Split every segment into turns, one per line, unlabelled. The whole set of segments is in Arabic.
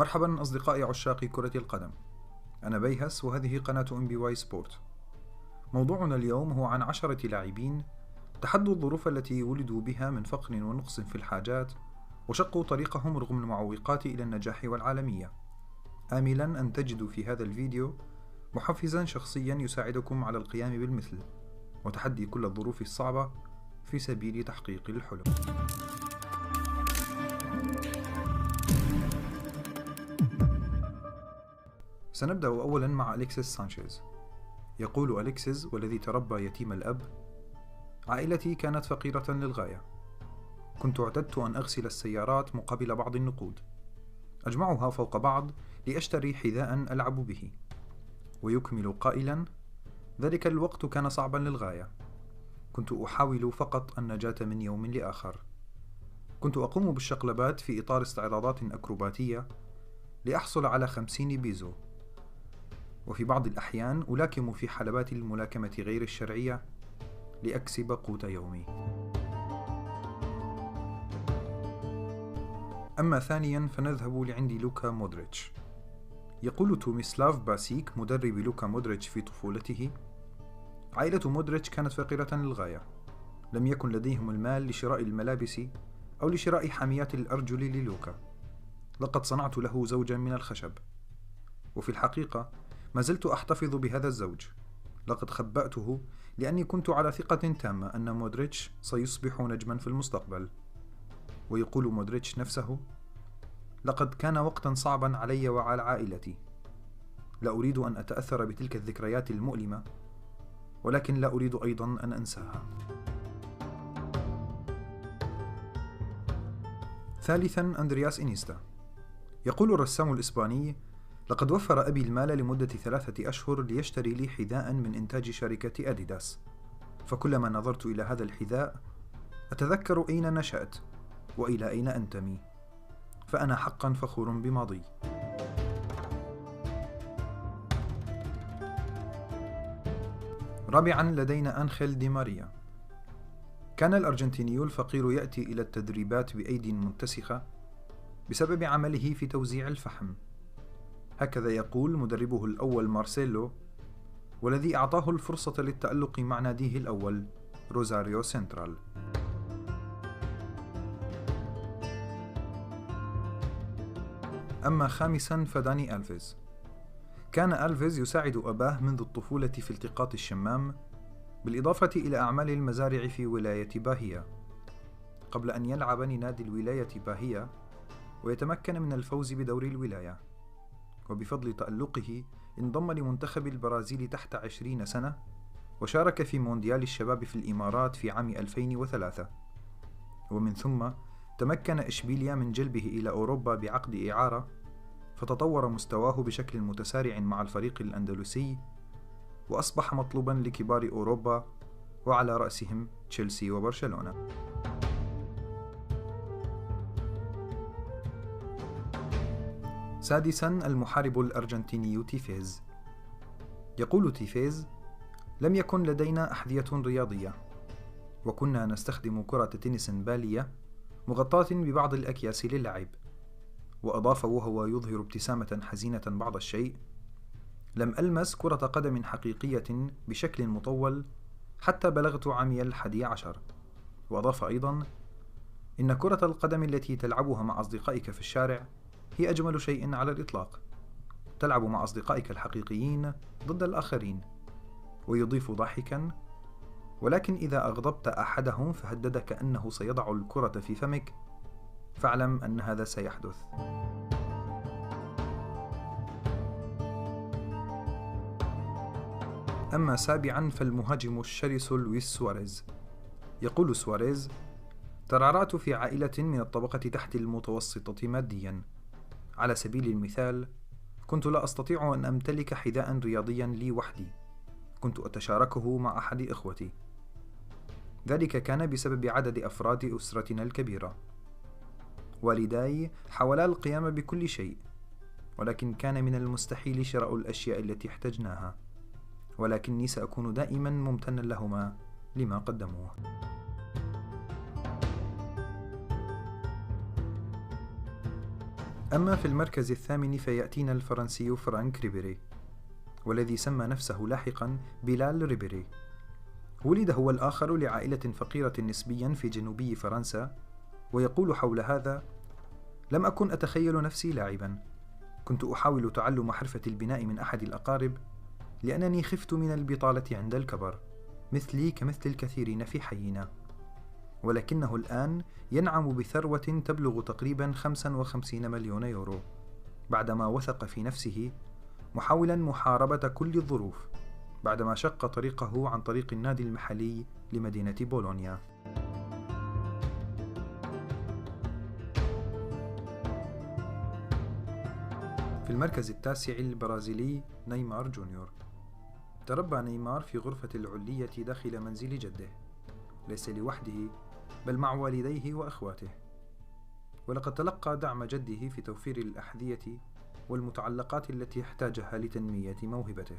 مرحبا أصدقائي عشاق كرة القدم. أنا بيهس وهذه قناة MBY سبورت. موضوعنا اليوم هو عن 10 لاعبين تحدوا الظروف التي ولدوا بها من فقر ونقص في الحاجات، وشقوا طريقهم رغم المعوقات إلى النجاح والعالمية، آملا أن تجدوا في هذا الفيديو محفزا شخصيا يساعدكم على القيام بالمثل وتحدي كل الظروف الصعبة في سبيل تحقيق الحلم. سنبدأ أولا مع أليكسيس سانشيز. يقول أليكسيس والذي تربى يتيم الأب: عائلتي كانت فقيرة للغاية. كنت اعتدت أن أغسل السيارات مقابل بعض النقود، أجمعها فوق بعض لأشتري حذاء ألعب به. ويكمل قائلا: ذلك الوقت كان صعبا للغاية. كنت أحاول فقط النجاة من يوم لآخر. كنت أقوم بالشقلبات في إطار استعراضات أكروباتية لأحصل على 50 بيزو، وفي بعض الأحيان ألاكم في حلبات الملاكمة غير الشرعية لأكسب قوت يومي. أما ثانيا فنذهب لعند لوكا مودريتش. يقول توميسلاف باسيك مدرب لوكا مودريتش في طفولته: عائلة مودريتش كانت فقيرة للغاية. لم يكن لديهم المال لشراء الملابس أو لشراء حاميات الأرجل للوكا. لقد صنعت له زوجا من الخشب، وفي الحقيقة ما زلت أحتفظ بهذا الزوج. لقد خبأته لأني كنت على ثقة تامة أن مودريتش سيصبح نجما في المستقبل. ويقول مودريتش نفسه: لقد كان وقتا صعبا علي وعلى عائلتي. لا أريد أن أتأثر بتلك الذكريات المؤلمة، ولكن لا أريد أيضا أن أنساها. ثالثا أندرياس إنيستا. يقول الرسام الإسباني: لقد وفر أبي المال لمدة 3 أشهر ليشتري لي حذاء من إنتاج شركة أديداس، فكلما نظرت إلى هذا الحذاء أتذكر أين نشأت وإلى أين أنتمي، فأنا حقا فخور بماضي. رابعا لدينا أنخيل دي ماريا. كان الأرجنتيني الفقير يأتي إلى التدريبات بأيد متسخة بسبب عمله في توزيع الفحم. هكذا يقول مدربه الأول مارسيلو، والذي أعطاه الفرصة للتألق مع ناديه الأول روزاريو سنترال. أما خامسا فداني ألفيز. كان ألفيز يساعد أباه منذ الطفولة في التقاط الشمام، بالإضافة إلى أعمال المزارع في ولاية باهية، قبل أن يلعب لنادي الولاية باهية ويتمكن من الفوز بدوري الولاية. وبفضل تألقه انضم لمنتخب البرازيل تحت 20 سنة، وشارك في مونديال الشباب في الإمارات في عام 2003. ومن ثم تمكن إشبيليا من جلبه إلى أوروبا بعقد إعارة، فتطور مستواه بشكل متسارع مع الفريق الأندلسي، وأصبح مطلوبا لكبار أوروبا وعلى رأسهم تشيلسي وبرشلونة. سادسا المحارب الأرجنتيني تيفيز. يقول تيفيز: لم يكن لدينا أحذية رياضية، وكنا نستخدم كرة تنس بالية مغطاة ببعض الأكياس للعب. وأضاف وهو يظهر ابتسامة حزينة بعض الشيء: لم ألمس كرة قدم حقيقية بشكل مطول حتى بلغت عامي 11. وأضاف أيضا: إن كرة القدم التي تلعبها مع أصدقائك في الشارع هي أجمل شيء على الإطلاق. تلعب مع أصدقائك الحقيقيين ضد الآخرين. ويضيف ضاحكا: ولكن إذا أغضبت أحدهم فهددك أنه سيضع الكرة في فمك، فاعلم أن هذا سيحدث. أما سابعا فالمهاجم الشرس لويس سواريز. يقول سواريز: ترعرعت في عائلة من الطبقة تحت المتوسطة ماديا. على سبيل المثال، كنت لا أستطيع أن أمتلك حذاء رياضيا لي وحدي، كنت أتشاركه مع أحد إخوتي. ذلك كان بسبب عدد أفراد أسرتنا الكبيرة. والداي حاولا القيام بكل شيء، ولكن كان من المستحيل شراء الأشياء التي احتجناها، ولكني سأكون دائما ممتنا لهما لما قدموه. أما في المركز الثامن فيأتينا الفرنسي فرانك ريبيري، والذي سمى نفسه لاحقا بلال ريبيري. ولد هو الآخر لعائلة فقيرة نسبيا في جنوبي فرنسا، ويقول حول هذا: لم أكن أتخيل نفسي لاعبا، كنت أحاول تعلم حرفة البناء من أحد الأقارب لأنني خفت من البطالة عند الكبر، مثلي كمثل الكثيرين في حينا. ولكنه الآن ينعم بثروة تبلغ تقريبا 55 مليون يورو، بعدما وثق في نفسه محاولا محاربة كل الظروف، بعدما شق طريقه عن طريق النادي المحلي لمدينة بولونيا. في المركز التاسع البرازيلي نيمار جونيور. تربى نيمار في غرفة العلية داخل منزل جده، ليس لوحده بل مع والديه وأخواته، ولقد تلقى دعم جده في توفير الأحذية والمتعلقات التي احتاجها لتنمية موهبته.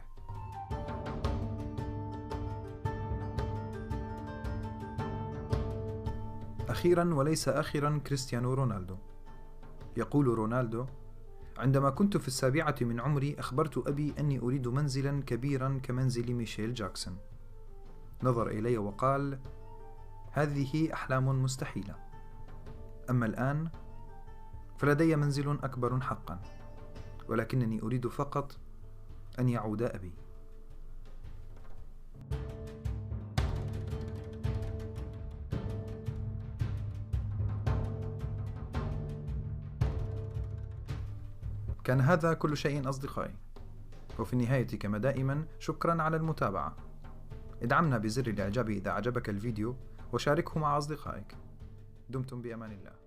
أخيرا وليس آخرا كريستيانو رونالدو. يقول رونالدو: عندما كنت في 7 من عمري أخبرت أبي أني أريد منزلا كبيرا كمنزل ميشيل جاكسون. نظر إلي وقال: هذه أحلام مستحيلة. أما الآن فلدي منزل أكبر حقا، ولكنني أريد فقط أن يعود أبي. كان هذا كل شيء أصدقائي، وفي النهاية كما دائما شكرا على المتابعة. ادعمنا بزر الإعجاب إذا عجبك الفيديو، وشاركه مع أصدقائك. دمتم بأمان الله.